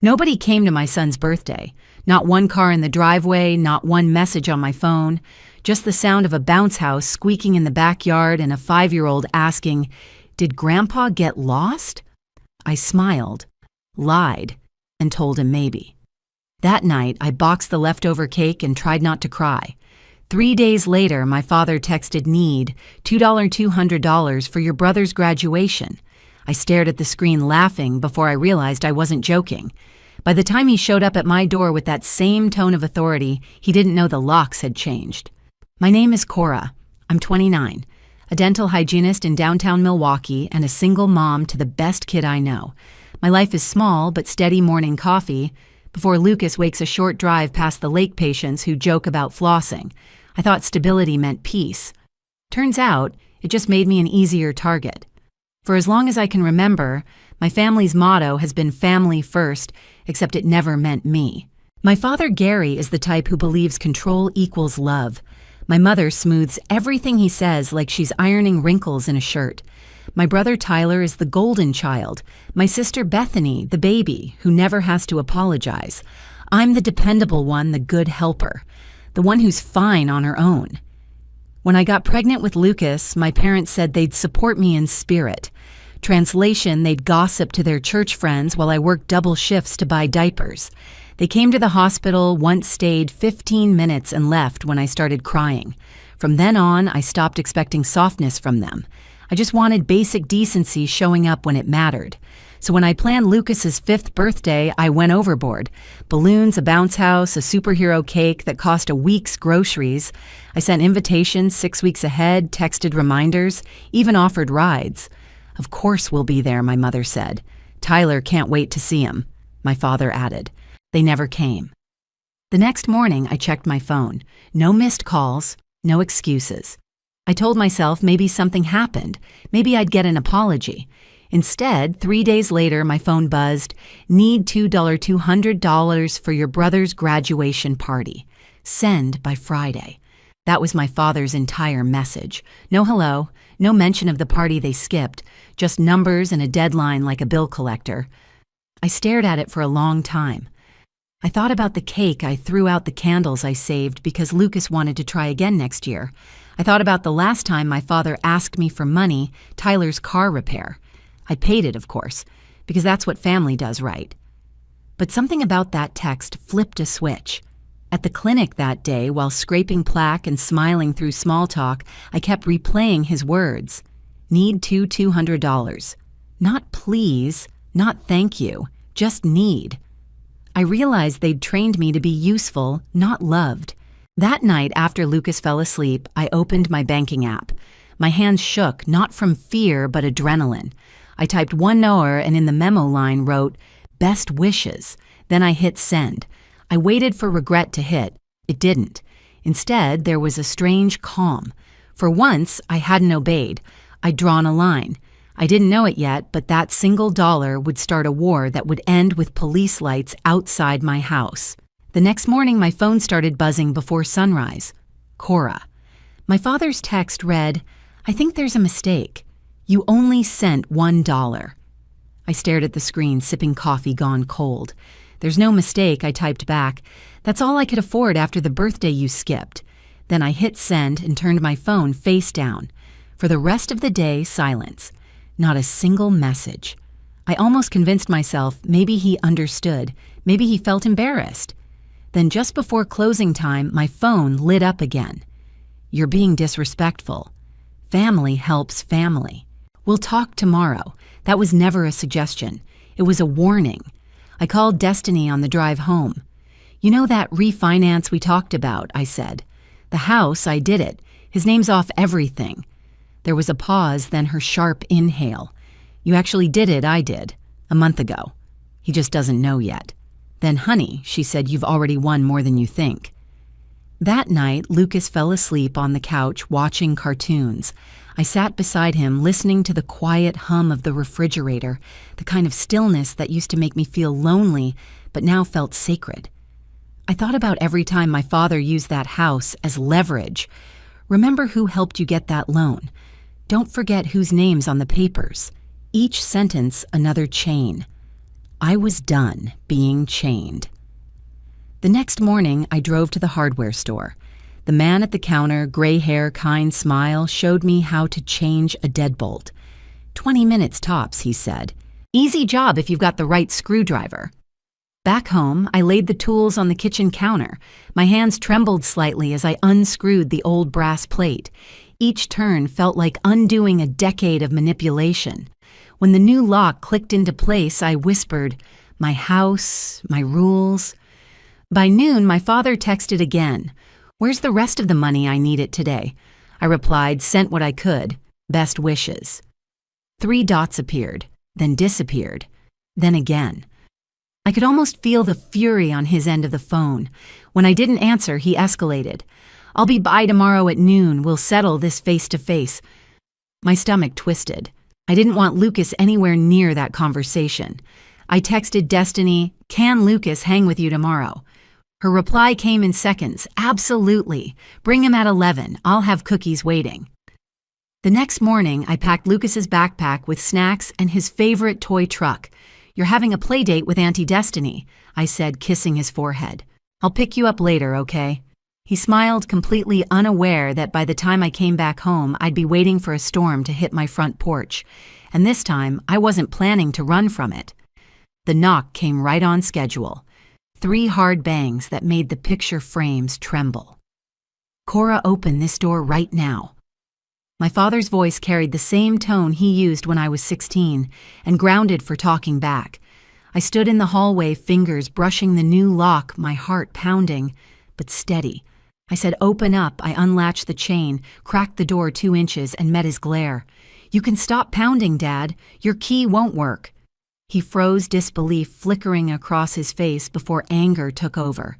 Nobody came to my son's birthday. Not one car in the driveway, not one message on my phone. Just the sound of a bounce house squeaking in the backyard and a 5-year-old asking, "Did Grandpa get lost?" I smiled, lied, and told him maybe. That night, I boxed the leftover cake and tried not to cry. 3 days later, my father texted Need, $200 for your brother's graduation. I stared at the screen laughing before I realized I wasn't joking. By the time he showed up at my door with that same tone of authority, he didn't know the locks had changed. My name is Cora. I'm 29, a dental hygienist in downtown Milwaukee and a single mom to the best kid I know. My life is small but steady morning coffee before Lucas wakes a short drive past the lake patients who joke about flossing. I thought stability meant peace. Turns out, it just made me an easier target. For as long as I can remember, my family's motto has been family first, except it never meant me. My father, Gary, is the type who believes control equals love. My mother smooths everything he says like she's ironing wrinkles in a shirt. My brother Tyler is the golden child. My sister Bethany, the baby, who never has to apologize. I'm the dependable one, the good helper, the one who's fine on her own. When I got pregnant with Lucas, my parents said they'd support me in spirit. Translation, they'd gossip to their church friends while I worked double shifts to buy diapers. They came to the hospital, once stayed 15 minutes and left when I started crying. From then on, I stopped expecting softness from them. I just wanted basic decency showing up when it mattered. So when I planned Lucas's 5th birthday, I went overboard. Balloons, a bounce house, a superhero cake that cost a week's groceries. I sent invitations 6 weeks ahead, texted reminders, even offered rides. Of course we'll be there, my mother said. Tyler can't wait to see him, my father added. They never came. The next morning, I checked my phone. No missed calls, no excuses. I told myself maybe something happened. Maybe I'd get an apology. Instead, 3 days later, my phone buzzed, "Need $200 for your brother's graduation party. Send by Friday." That was my father's entire message. No hello, no mention of the party they skipped, just numbers and a deadline like a bill collector. I stared at it for a long time. I thought about the cake I threw out, the candles I saved because Lucas wanted to try again next year. I thought about the last time my father asked me for money, Tyler's car repair. I paid it, of course, because that's what family does, right? But something about that text flipped a switch. At the clinic that day, while scraping plaque and smiling through small talk, I kept replaying his words. Need $200. Not please, not thank you, just need. I realized they'd trained me to be useful, not loved. That night, after Lucas fell asleep, I opened my banking app. My hands shook, not from fear, but adrenaline. I typed one number and in the memo line wrote, "Best wishes." Then I hit send. I waited for regret to hit. It didn't. Instead, there was a strange calm. For once, I hadn't obeyed. I'd drawn a line. I didn't know it yet, but that single dollar would start a war that would end with police lights outside my house. The next morning, my phone started buzzing before sunrise. Cora. My father's text read, "I think there's a mistake. You only sent $1. I stared at the screen, sipping coffee gone cold. "There's no mistake," I typed back. "That's all I could afford after the birthday you skipped." Then I hit send and turned my phone face down. For the rest of the day, silence. Not a single message. I almost convinced myself maybe he understood, maybe he felt embarrassed. Then just before closing time, my phone lit up again. "You're being disrespectful. Family helps family. We'll talk tomorrow." That was never a suggestion. It was a warning. I called Destiny on the drive home. "You know that refinance we talked about," I said. "The house, I did it. His name's off everything." There was a pause, then her sharp inhale. "You actually did it, I did. A month ago. He just doesn't know yet." Then, "Honey," she said, "you've already won more than you think." That night, Lucas fell asleep on the couch watching cartoons. I sat beside him, listening to the quiet hum of the refrigerator, the kind of stillness that used to make me feel lonely, but now felt sacred. I thought about every time my father used that house as leverage. Remember who helped you get that loan. Don't forget whose name's on the papers. Each sentence, another chain. I was done being chained. The next morning, I drove to the hardware store. The man at the counter, gray hair, kind smile, showed me how to change a deadbolt. 20 minutes tops, he said. Easy job if you've got the right screwdriver. Back home, I laid the tools on the kitchen counter. My hands trembled slightly as I unscrewed the old brass plate. Each turn felt like undoing a decade of manipulation. When the new lock clicked into place, I whispered, "My house, my rules." By noon, my father texted again. "Where's the rest of the money I need it today?" I replied, "Sent what I could. Best wishes." 3 dots appeared, then disappeared, then again. I could almost feel the fury on his end of the phone. When I didn't answer, he escalated. "I'll be by tomorrow at noon. We'll settle this face to face." My stomach twisted. I didn't want Lucas anywhere near that conversation. I texted Destiny, "Can Lucas hang with you tomorrow?" Her reply came in seconds. "Absolutely. Bring him at 11. I'll have cookies waiting." The next morning, I packed Lucas's backpack with snacks and his favorite toy truck. "You're having a play date with Auntie Destiny," I said, kissing his forehead. "I'll pick you up later, okay?" He smiled, completely unaware that by the time I came back home, I'd be waiting for a storm to hit my front porch. And this time, I wasn't planning to run from it. The knock came right on schedule. 3 hard bangs that made the picture frames tremble. "Cora, open this door right now." My father's voice carried the same tone he used when I was 16, and grounded for talking back. I stood in the hallway, fingers brushing the new lock, my heart pounding, but steady. I said, "Open up." I unlatched the chain, cracked the door 2 inches, and met his glare. "You can stop pounding, Dad. Your key won't work." He froze, disbelief flickering across his face before anger took over.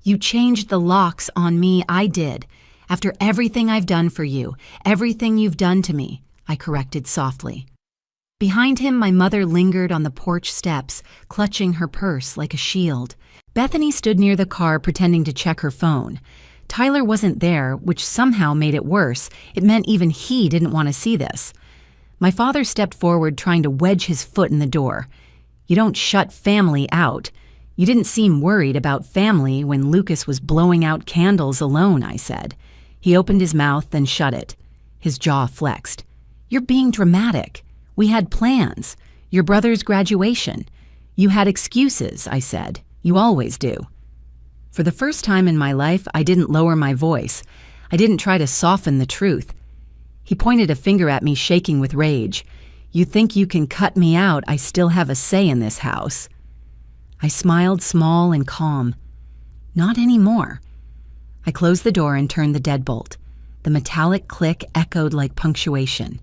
"You changed the locks on me. I did. After everything I've done for you, everything you've done to me," I corrected softly. Behind him, my mother lingered on the porch steps, clutching her purse like a shield. Bethany stood near the car pretending to check her phone. Tyler wasn't there, which somehow made it worse. It meant even he didn't want to see this. My father stepped forward, trying to wedge his foot in the door. "You don't shut family out. You didn't seem worried about family when Lucas was blowing out candles alone," I said. He opened his mouth, then shut it. His jaw flexed. "You're being dramatic. We had plans. Your brother's graduation. You had excuses," I said. "You always do." For the first time in my life, I didn't lower my voice. I didn't try to soften the truth. He pointed a finger at me, shaking with rage. "You think you can cut me out? I still have a say in this house." I smiled, small and calm. "Not anymore." I closed the door and turned the deadbolt. The metallic click echoed like punctuation.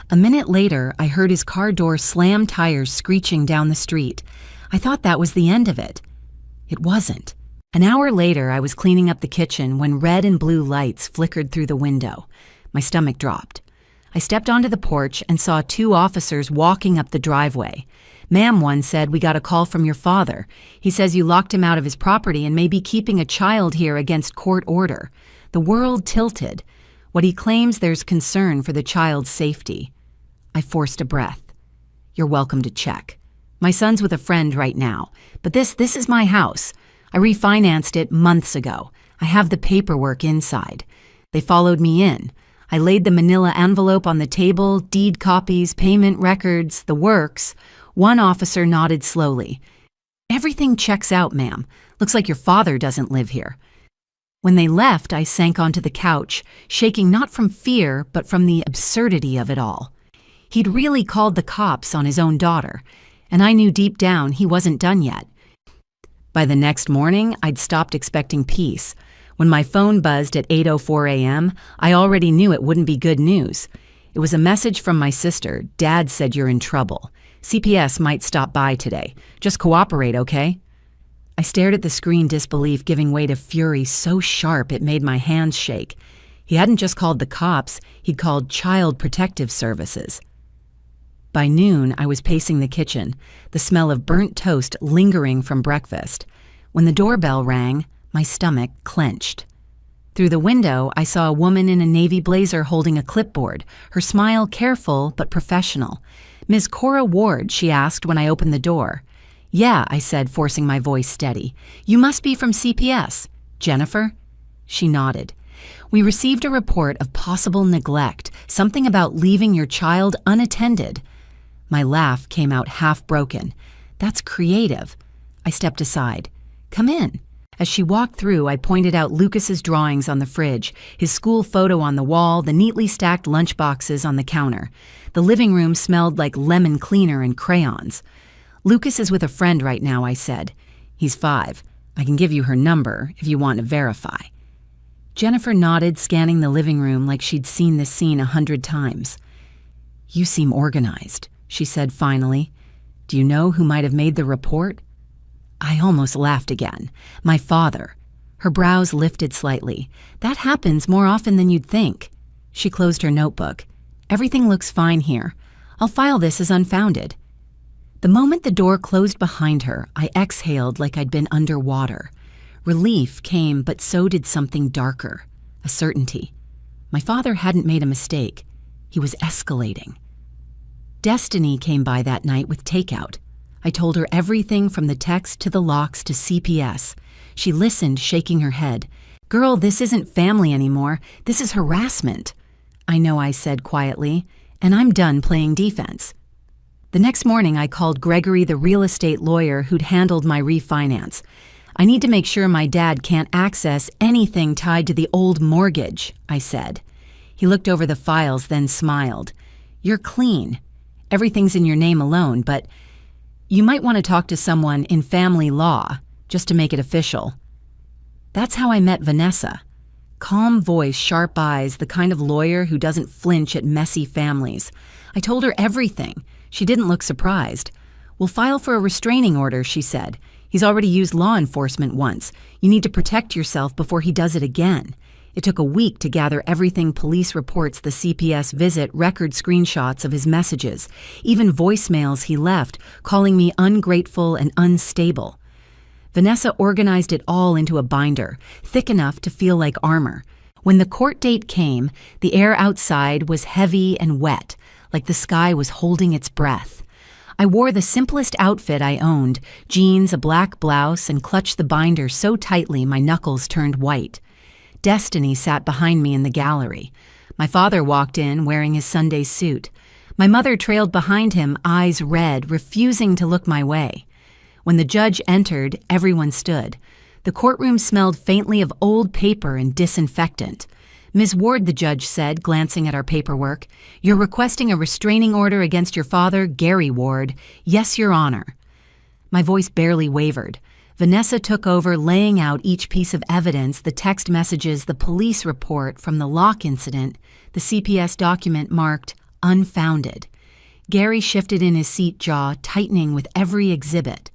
A minute later, I heard his car door slam, tires screeching down the street. I thought that was the end of it. It wasn't. An hour later, I was cleaning up the kitchen when red and blue lights flickered through the window. My stomach dropped. I stepped onto the porch and saw 2 officers walking up the driveway. "Ma'am," one said, "we got a call from your father. He says you locked him out of his property and may be keeping a child here against court order." The world tilted. What he claims, there's concern for the child's safety. I forced a breath. "You're welcome to check. My son's with a friend right now, but this is my house. I refinanced it months ago. I have the paperwork inside." They followed me in. I laid the manila envelope on the table, deed copies, payment records, the works. One officer nodded slowly. "Everything checks out, ma'am. Looks like your father doesn't live here." When they left, I sank onto the couch, shaking not from fear, but from the absurdity of it all. He'd really called the cops on his own daughter, and I knew deep down he wasn't done yet. By the next morning, I'd stopped expecting peace. When my phone buzzed at 8:04 a.m., I already knew it wouldn't be good news. It was a message from my sister. "Dad said you're in trouble. CPS might stop by today. Just cooperate, okay?" I stared at the screen, disbelief giving way to fury so sharp it made my hands shake. He hadn't just called the cops, he'd called Child Protective Services. By noon, I was pacing the kitchen, the smell of burnt toast lingering from breakfast. When the doorbell rang, my stomach clenched. Through the window, I saw a woman in a navy blazer holding a clipboard, her smile careful but professional. "Ms. Cora Ward," she asked when I opened the door. Yeah, I said, forcing my voice steady. You must be from CPS. Jennifer? She nodded. We received a report of possible neglect, something about leaving your child unattended. My laugh came out half-broken. That's creative. I stepped aside. Come in. As she walked through, I pointed out Lucas's drawings on the fridge, his school photo on the wall, the neatly stacked lunchboxes on the counter. The living room smelled like lemon cleaner and crayons. Lucas is with a friend right now, I said. He's 5. I can give you her number if you want to verify. Jennifer nodded, scanning the living room like she'd seen this scene 100 times. You seem organized, she said finally. Do you know who might have made the report? I almost laughed again. My father. Her brows lifted slightly. That happens more often than you'd think. She closed her notebook. Everything looks fine here. I'll file this as unfounded. The moment the door closed behind her, I exhaled like I'd been underwater. Relief came, but so did something darker, a certainty. My father hadn't made a mistake. He was escalating. Destiny came by that night with takeout. I told her everything from the text to the locks to CPS. She listened, shaking her head. Girl, this isn't family anymore. This is harassment. I know, I said quietly, and I'm done playing defense. The next morning, I called Gregory, the real estate lawyer who'd handled my refinance. I need to make sure my dad can't access anything tied to the old mortgage, I said. He looked over the files, then smiled. You're clean. Everything's in your name alone, but you might want to talk to someone in family law, just to make it official. That's how I met Vanessa. Calm voice, sharp eyes, the kind of lawyer who doesn't flinch at messy families. I told her everything. She didn't look surprised. We'll file for a restraining order, she said. He's already used law enforcement once. You need to protect yourself before he does it again. It took a week to gather everything: police reports, the CPS visit, record screenshots of his messages, even voicemails he left, calling me ungrateful and unstable. Vanessa organized it all into a binder, thick enough to feel like armor. When the court date came, the air outside was heavy and wet, like the sky was holding its breath. I wore the simplest outfit I owned, jeans, a black blouse, and clutched the binder so tightly my knuckles turned white. Destiny sat behind me in the gallery. My father walked in wearing his Sunday suit. My mother trailed behind him, eyes red, refusing to look my way. When the judge entered, everyone stood. The courtroom smelled faintly of old paper and disinfectant. Ms. Ward, the judge said, glancing at our paperwork, you're requesting a restraining order against your father, Gary Ward. Yes, Your Honor. My voice barely wavered. Vanessa took over, laying out each piece of evidence: the text messages, the police report from the lock incident, the CPS document marked unfounded. Gary shifted in his seat, jaw tightening with every exhibit.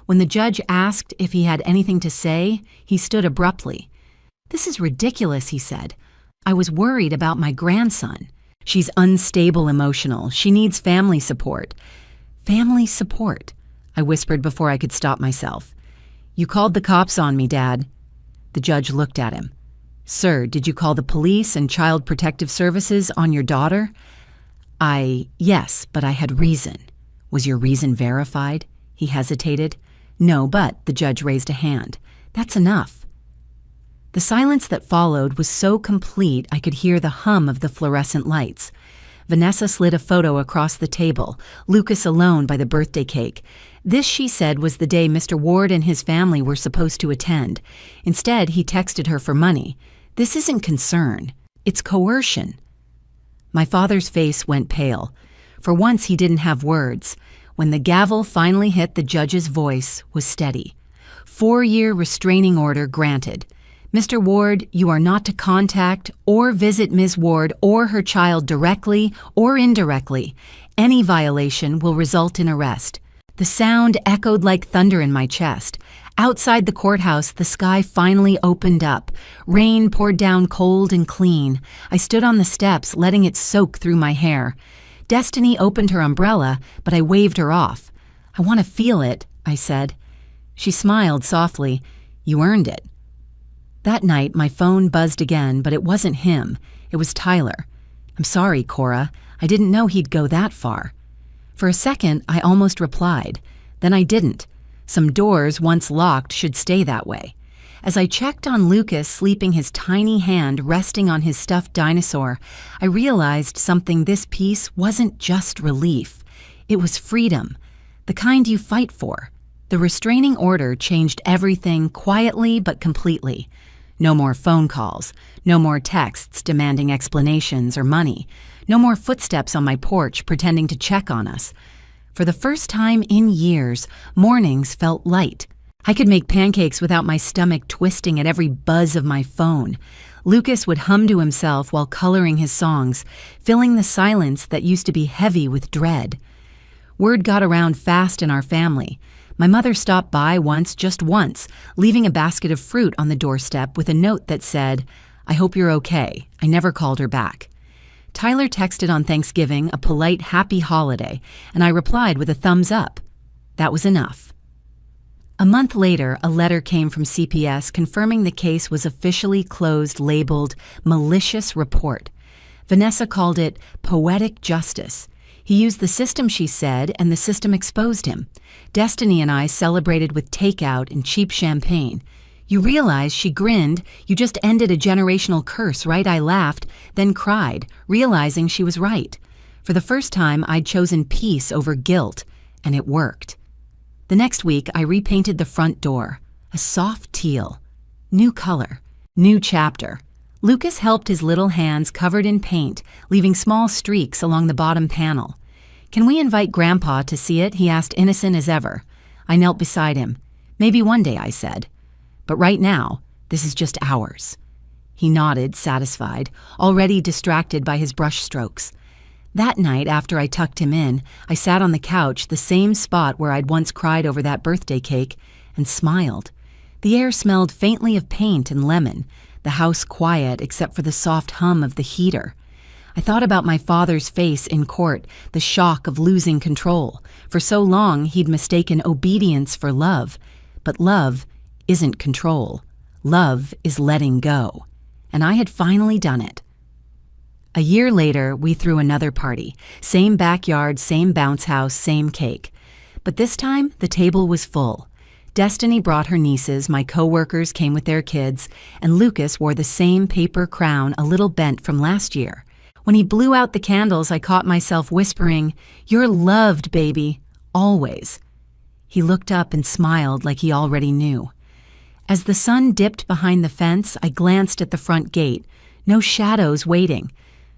When the judge asked if he had anything to say, he stood abruptly. This is ridiculous, he said. I was worried about my grandson. She's unstable emotional. She needs family support. Family support, I whispered before I could stop myself. You called the cops on me, Dad. The judge looked at him. Sir, did you call the police and Child Protective Services on your daughter? Yes, but I had reason. Was your reason verified? He hesitated. No, but, the judge raised a hand. That's enough. The silence that followed was so complete I could hear the hum of the fluorescent lights. Vanessa slid a photo across the table, Lucas alone by the birthday cake. This, she said, was the day Mr. Ward and his family were supposed to attend. Instead, he texted her for money. This isn't concern. It's coercion. My father's face went pale. For once, he didn't have words. When the gavel finally hit, the judge's voice was steady. 4-year restraining order granted. Mr. Ward, you are not to contact or visit Ms. Ward or her child directly or indirectly. Any violation will result in arrest. The sound echoed like thunder in my chest. Outside the courthouse, the sky finally opened up. Rain poured down cold and clean. I stood on the steps, letting it soak through my hair. Destiny opened her umbrella, but I waved her off. I want to feel it, I said. She smiled softly. You earned it. That night, my phone buzzed again, but it wasn't him. It was Tyler. I'm sorry, Cora. I didn't know he'd go that far. For a second, I almost replied. Then I didn't. Some doors, once locked, should stay that way. As I checked on Lucas sleeping, his tiny hand resting on his stuffed dinosaur, I realized something. This peace wasn't just relief. It was freedom, the kind you fight for. The restraining order changed everything quietly but completely. No more phone calls, no more texts demanding explanations or money, no more footsteps on my porch pretending to check on us. For the first time in years, mornings felt light. I could make pancakes without my stomach twisting at every buzz of my phone. Lucas would hum to himself while coloring his songs, filling the silence that used to be heavy with dread. Word got around fast in our family. My mother stopped by once, just once, leaving a basket of fruit on the doorstep with a note that said, "I hope you're okay." I never called her back. Tyler texted on Thanksgiving a polite happy holiday, and I replied with a thumbs up. That was enough. A month later, a letter came from CPS confirming the case was officially closed, labeled malicious report. Vanessa called it poetic justice. He used the system, she said, and the system exposed him. Destiny and I celebrated with takeout and cheap champagne. "You realize," she grinned, "you just ended a generational curse, right?" I laughed, then cried, realizing she was right. For the first time, I'd chosen peace over guilt, and it worked. The next week, I repainted the front door, a soft teal. New color, new chapter. Lucas helped, his little hands covered in paint, leaving small streaks along the bottom panel. "Can we invite Grandpa to see it?" he asked, innocent as ever. I knelt beside him. "Maybe one day," I said. "But right now, this is just ours." He nodded, satisfied, already distracted by his brush strokes. That night, after I tucked him in, I sat on the couch, the same spot where I'd once cried over that birthday cake, and smiled. The air smelled faintly of paint and lemon, the house quiet except for the soft hum of the heater. I thought about my father's face in court, the shock of losing control. For so long, he'd mistaken obedience for love. But love isn't control. Love is letting go. And I had finally done it. A year later, we threw another party. Same backyard, same bounce house, same cake. But this time, the table was full. Destiny brought her nieces, my co-workers came with their kids, and Lucas wore the same paper crown, a little bent from last year. When he blew out the candles, I caught myself whispering, "You're loved, baby, always." He looked up and smiled like he already knew. As the sun dipped behind the fence, I glanced at the front gate. No shadows waiting.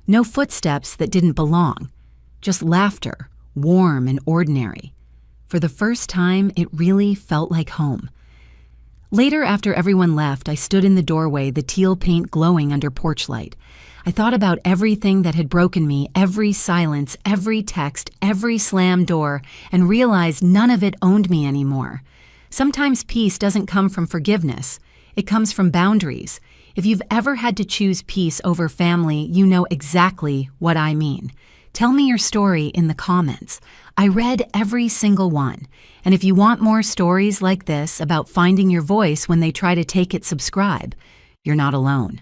No footsteps that didn't belong. Just laughter, warm and ordinary. For the first time, it really felt like home. Later, after everyone left, I stood in the doorway, the teal paint glowing under porch light. I thought about everything that had broken me, every silence, every text, every slammed door, and realized none of it owned me anymore. Sometimes peace doesn't come from forgiveness. It comes from boundaries. If you've ever had to choose peace over family, you know exactly what I mean. Tell me your story in the comments. I read every single one. And if you want more stories like this about finding your voice when they try to take it, subscribe. You're not alone.